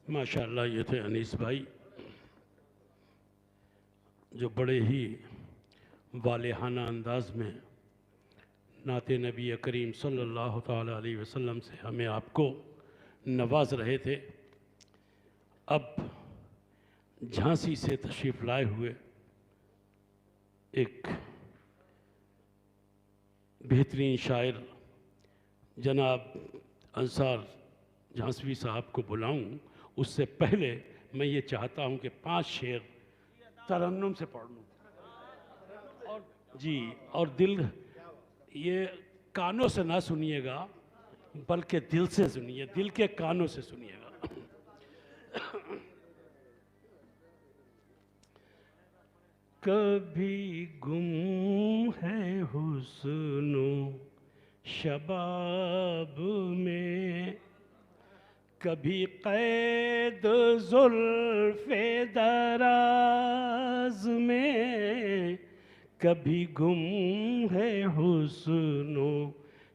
माशाअल्लाह ये थे अनीस भाई, जो बड़े ही वालेहाना अंदाज में नाते नबी करीम सल्लल्लाहु ताला अलैहि वसल्लम से हमें आपको नवाज रहे थे। अब झांसी से तशरीफ़ लाए हुए एक बेहतरीन शायर जनाब अंसार झांसवी साहब को बुलाऊं, उससे पहले मैं ये चाहता हूं कि 5 शेर तरन्नुम से पढ़ लूँ। और जी, और दिल, ये कानों से ना सुनिएगा बल्कि दिल से सुनिए, दिल के कानों से सुनिएगा। कभी गुम है हुस्नो शबाब में, कभी कैद जुल्फ़े दराज में, कभी गुम है हुस्नो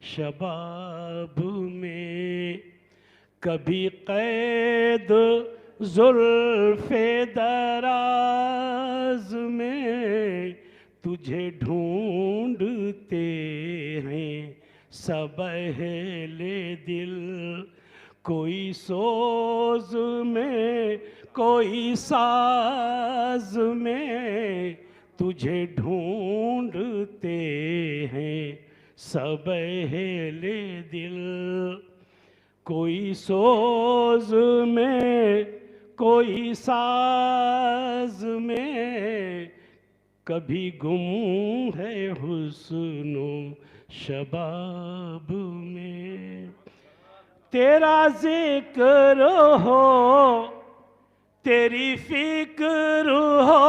शबाब में, कभी कैद जुल्फ़े दराज में, तुझे ढूंढते हैं सब अहले दिल, कोई सोज में कोई साज में, तुझे ढूंढते हैं सब अहले दिल, कोई सोज में कोई साज में, कभी गुम है हुस्नो शबाब में। तेरा जिक्र हो, तेरी फिक्र हो,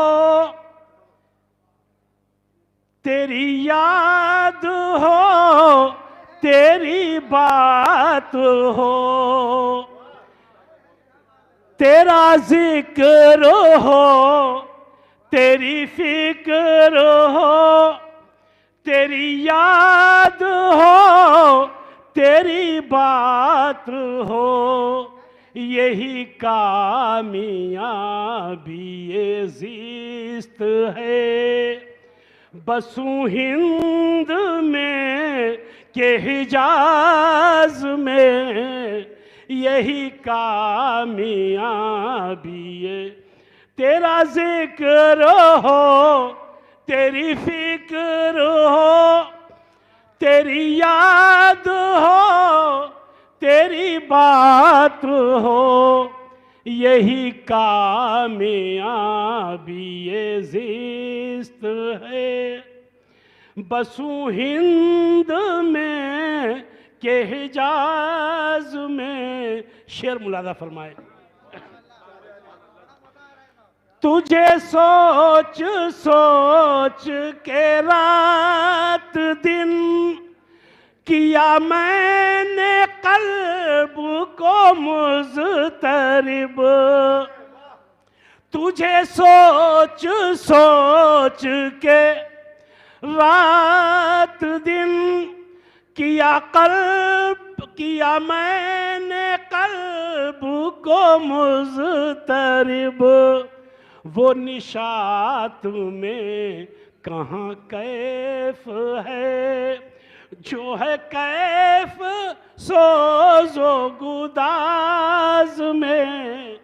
तेरी याद हो, तेरी बात हो, तेरा जिक्र हो, तेरी फिक्र हो, तेरी याद हो, तेरी बात हो, यही कामयाबी ये ज़िस्त है। बसूं हिंद में के हिजाज में, यही कामयाबी ये, तेरा जिक्र हो, तेरी फिक्र हो, तेरी याद हो, तेरी बात हो, यही कामयाबी ये ज़िस्त है। बसूं हिंद में के हिजाज में। शेर मुलादा फरमाए। तुझे सोच सोच के रात दिन किया मैंने कल्ब को मुज़तरिब, तुझे सोच सोच के रात दिन किया मैंने कल्ब को मुज़तरिब, वो निशात में कहाँ कैफ है, जो है कैफ सोज़ो गुदाज में।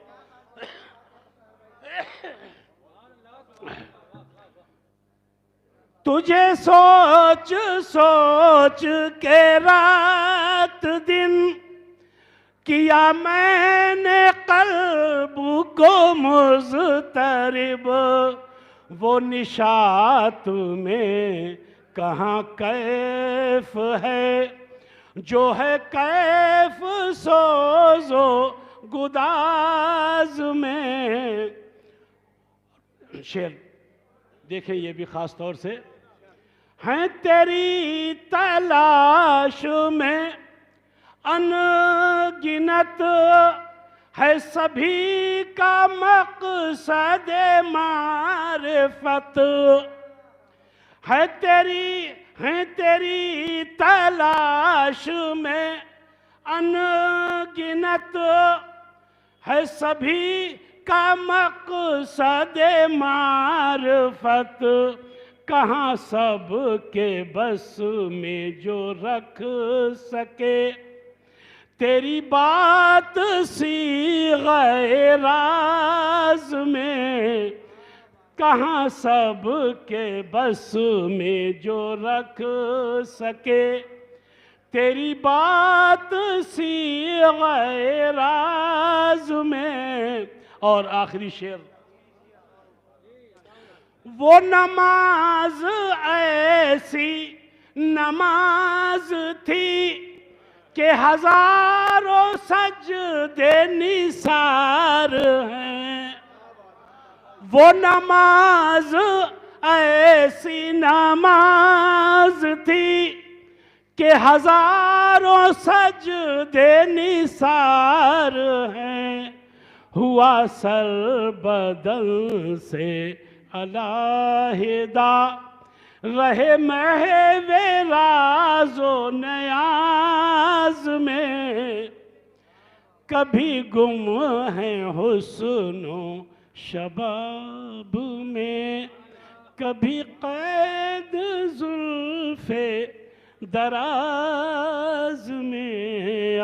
तुझे सोच सोच के रात दिन किया मैंने कल्ब को मुज़तरिब, वो निशात में कहाँ कैफ है, जो है कैफ सोज़ो गुदाज में। शेर देखें, ये भी ख़ास तौर से हैं तेरी तलाश में अनगिनत है सभी का मक़सद मारिफत, है तेरी तलाश में अनगिनत है सभी का मकसद मारफत, कहाँ सब के बस में जो रख सके। तेरी बात सीग़े राज में, कहाँ सब के बस में जो रख सके। तेरी बात सीग़े राज में। और आखिरी शेर, वो नमाज ऐसी नमाज थी कि हजारों सजदे निसार हैं। वो नमाज ऐसी नमाज थी कि हजारों सजदे निसार हैं। हुआ सर बदल से अलहदा, रहे महवे राज़ो नियाज़ में। कभी गुम है हुस्नो शबाब में, कभी कैद जुल्फ़े दराज में।